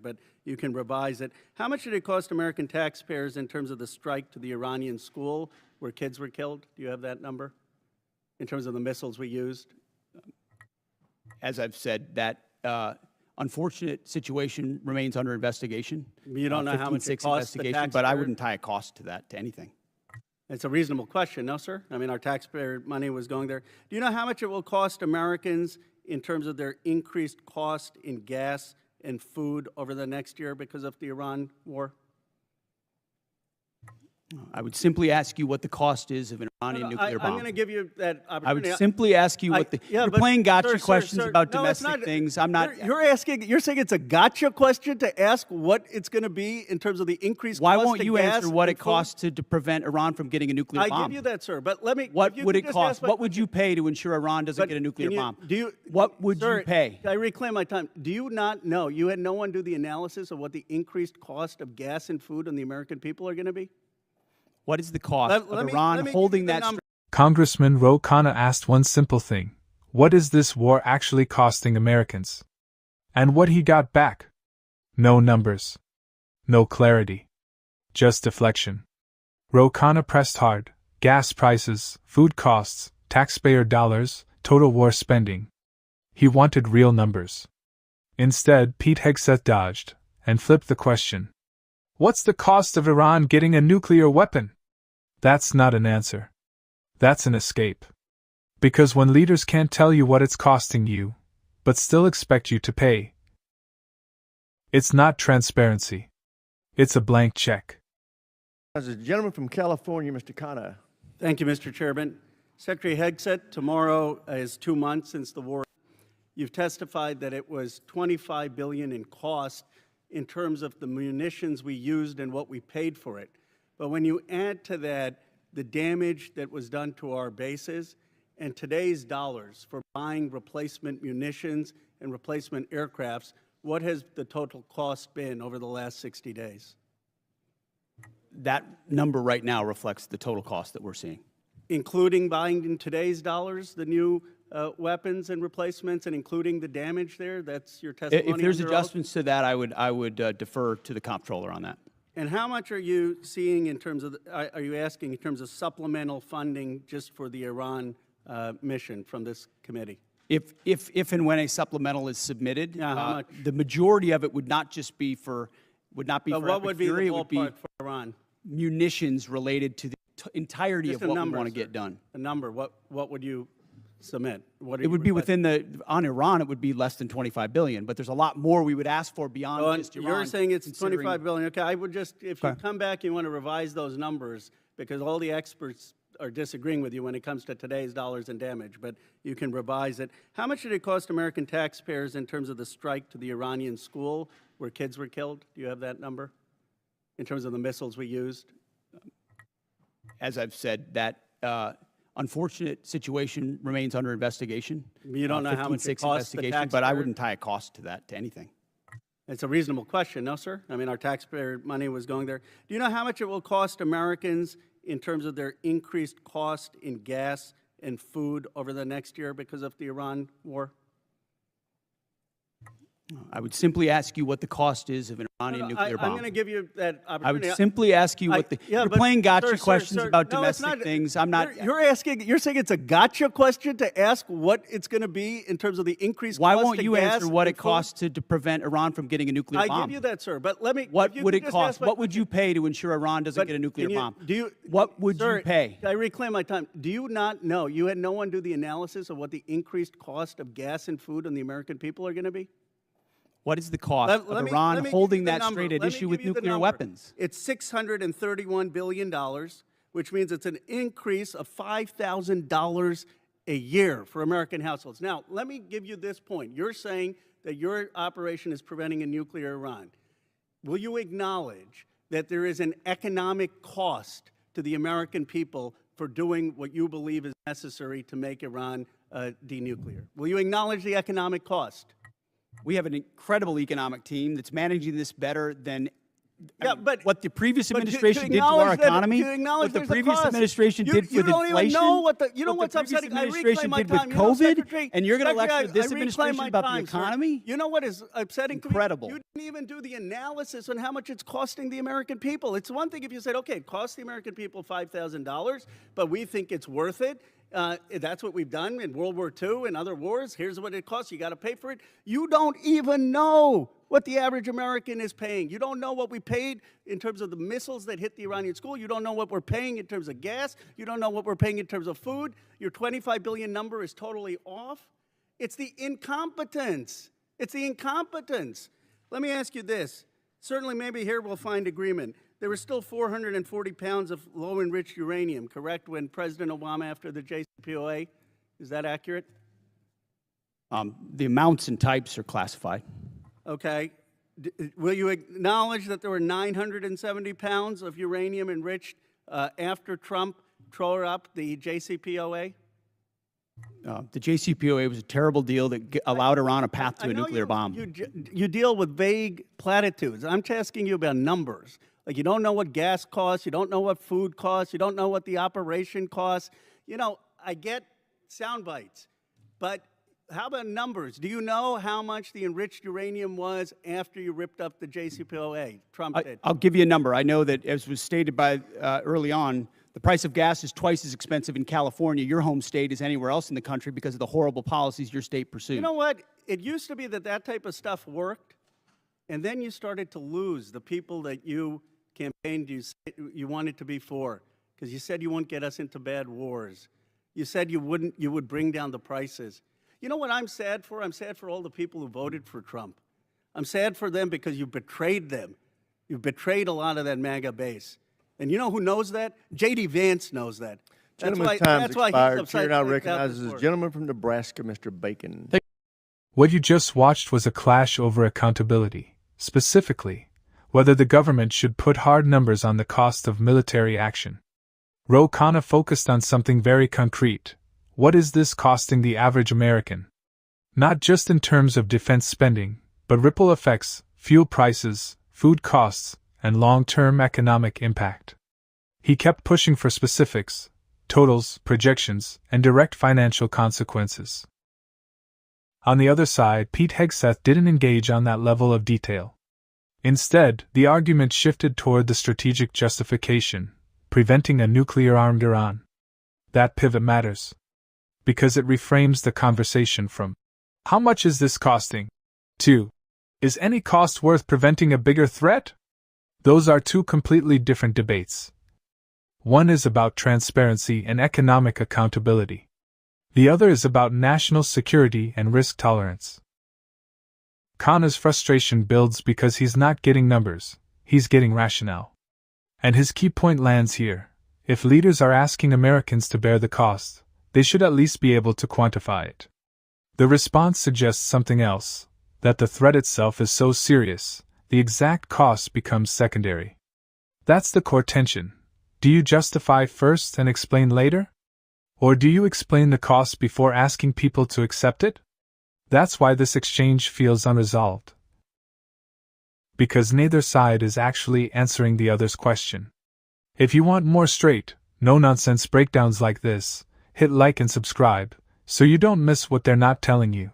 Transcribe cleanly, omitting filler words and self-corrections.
but you can revise it. How much did it cost American taxpayers in terms of the strike to the Iranian school where kids were killed? Do you have that number in terms of the missiles we used? As I've said, that unfortunate situation remains under investigation. You don't know how much it costs the taxpayer? But I wouldn't tie a cost to that, to anything. It's a reasonable question, no, sir? I mean, our taxpayer money was going there. Do you know how much it will cost Americans in terms of their increased cost in gas and food over the next year because of the Iran war? I would simply ask you what the cost is of an Iranian nuclear bomb. I'm going to give you that opportunity. I would simply ask you what you're playing gotcha questions about no, domestic things. I'm not. You're saying it's a gotcha question to ask what it's going to be in terms of the increased cost of gas. Why won't you answer what it costs to prevent Iran from getting a nuclear bomb? I give you that, sir. But let me. What would it cost? What would you pay to ensure Iran doesn't get a nuclear bomb? What would you pay? I reclaim my time. Do you not know? You had no one do the analysis of what the increased cost of gas and food on the American people are going to be? What is the cost of Iran holding that? Congressman Ro Khanna asked one simple thing. What is this war actually costing Americans? And what he got back? No numbers. No clarity. Just deflection. Ro Khanna pressed hard. Gas prices, food costs, taxpayer dollars, total war spending. He wanted real numbers. Instead, Pete Hegseth dodged and flipped the question. What's the cost of Iran getting a nuclear weapon? That's not an answer. That's an escape. Because when leaders can't tell you what it's costing you, but still expect you to pay, it's not transparency. It's a blank check. As a gentleman from California, Mr. Khanna. Thank you, Mr. Chairman. Secretary Hegseth, tomorrow is 2 months since the war. You've testified that it was $25 billion in cost in terms of the munitions we used and what we paid for it. But when you add to that the damage that was done to our bases and today's dollars for buying replacement munitions and replacement aircrafts, what has the total cost been over the last 60 days? That number right now reflects the total cost that we're seeing. Including buying in today's dollars the new weapons and replacements, and including the damage there? That's your testimony? If there's adjustments to that, I would defer to the comptroller on that. And how much are you seeing in terms of, are you asking in terms of supplemental funding just for the Iran mission from this committee? If and when a supplemental is submitted, how much? The majority of it would not just be for, What would be the ballpark for Iran? Munitions related to the entirety Just of what number, we want to sir. get done. A number. What would you submit? It would be within on Iran, it would be less than $25 billion, but there's a lot more we would ask for beyond just Iran. You're saying it's $25 billion. Okay, I would just, if you come back, you want to revise those numbers, because all the experts are disagreeing with you when it comes to today's dollars and damage, but you can revise it. How much did it cost American taxpayers in terms of the strike to the Iranian school where kids were killed? Do you have that number in terms of the missiles we used? As I've said, that unfortunate situation remains under investigation. You don't know how much it costs the taxpayer? But I wouldn't tie a cost to that, to anything. It's a reasonable question, no, sir? I mean, our taxpayer money was going there. Do you know how much it will cost Americans in terms of their increased cost in gas and food over the next year because of the Iran war? I would simply ask you what the cost is of an Iranian nuclear bomb. I'm going to give you that opportunity. I would simply ask you what you're playing gotcha questions about domestic things. I'm not. You're saying it's a gotcha question to ask what it's going to be in terms of the increased cost of gas. Why won't you answer what it costs to prevent Iran from getting a nuclear bomb? I give you that, sir. But let me. What would it cost? What would you pay to ensure Iran doesn't get a nuclear bomb? What would you pay? I reclaim my time. Do you not know? You had no one do the analysis of what the increased cost of gas and food on the American people are going to be? What is the cost of Iran holding that straight at issue with nuclear weapons? It's $631 billion, which means it's an increase of $5,000 a year for American households. Now, let me give you this point. You're saying that your operation is preventing a nuclear Iran. Will you acknowledge that there is an economic cost to the American people for doing what you believe is necessary to make Iran denuclear? Will you acknowledge the economic cost? We have an incredible economic team that's managing this better than Yeah, but what the previous but to administration did to our acknowledge that- economy, to acknowledge what the there's a previous cost. administration You- did you with don't even inflation, know what the- you know what what's the previous upsetting? I reclaim administration my did with time. You know, COVID, Secretary- and you're going to Secretary, lecture this I reclaim administration my about the time, sir. economy? You know what is upsetting to me? Incredible. You didn't even do the analysis on how much it's costing the American people. It's one thing if you said, okay, it costs the American people $5,000, but we think it's worth it. That's what we've done in World War II and other wars. Here's what it costs. You got to pay for it. You don't even know what the average American is paying. You don't know what we paid in terms of the missiles that hit the Iranian school. You don't know what we're paying in terms of gas. You don't know what we're paying in terms of food. Your 25 billion number is totally off. It's the incompetence. It's the incompetence. Let me ask you this. Certainly, maybe here we'll find agreement. There were still 440 pounds of low-enriched uranium, correct, when President Obama, after the JCPOA? Is that accurate? The amounts and types are classified. Okay. Will you acknowledge that there were 970 pounds of uranium enriched after Trump tore up the JCPOA? The JCPOA was a terrible deal that allowed Iran a path to I a know nuclear bomb. You deal with vague platitudes. I'm asking you about numbers. Like you don't know what gas costs, you don't know what food costs, you don't know what the operation costs. You know, I get sound bites, but how about numbers? Do you know how much the enriched uranium was after you ripped up the JCPOA? Trump did. I'll give you a number. I know that, as was stated by early on, the price of gas is twice as expensive in California, your home state, as anywhere else in the country because of the horrible policies your state pursued. You know what? It used to be that that type of stuff worked, and then you started to lose the people that you campaigned you wanted to be for, because you said you wouldn't get us into bad wars. You said you would bring down the prices. You know what I'm sad for? I'm sad for all the people who voted for Trump. I'm sad for them because you betrayed them. You betrayed a lot of that MAGA base. And you know who knows that? J.D. Vance knows that. Gentleman's time's expired. Chair now recognizes the gentleman from Nebraska, Mr. Bacon. What you just watched was a clash over accountability, specifically, whether the government should put hard numbers on the cost of military action. Ro Khanna focused on something very concrete. What is this costing the average American? Not just in terms of defense spending, but ripple effects, fuel prices, food costs, and long-term economic impact. He kept pushing for specifics, totals, projections, and direct financial consequences. On the other side, Pete Hegseth didn't engage on that level of detail. Instead, the argument shifted toward the strategic justification, preventing a nuclear-armed Iran. That pivot matters, because it reframes the conversation from, how much is this costing? To, is any cost worth preventing a bigger threat? Those are two completely different debates. One is about transparency and economic accountability. The other is about national security and risk tolerance. Khanna's frustration builds because he's not getting numbers, he's getting rationale. And his key point lands here. If leaders are asking Americans to bear the cost, they should at least be able to quantify it. The response suggests something else, that the threat itself is so serious, the exact cost becomes secondary. That's the core tension. Do you justify first and explain later? Or do you explain the cost before asking people to accept it? That's why this exchange feels unresolved. Because neither side is actually answering the other's question. If you want more straight, no-nonsense breakdowns like this, hit like and subscribe, so you don't miss what they're not telling you.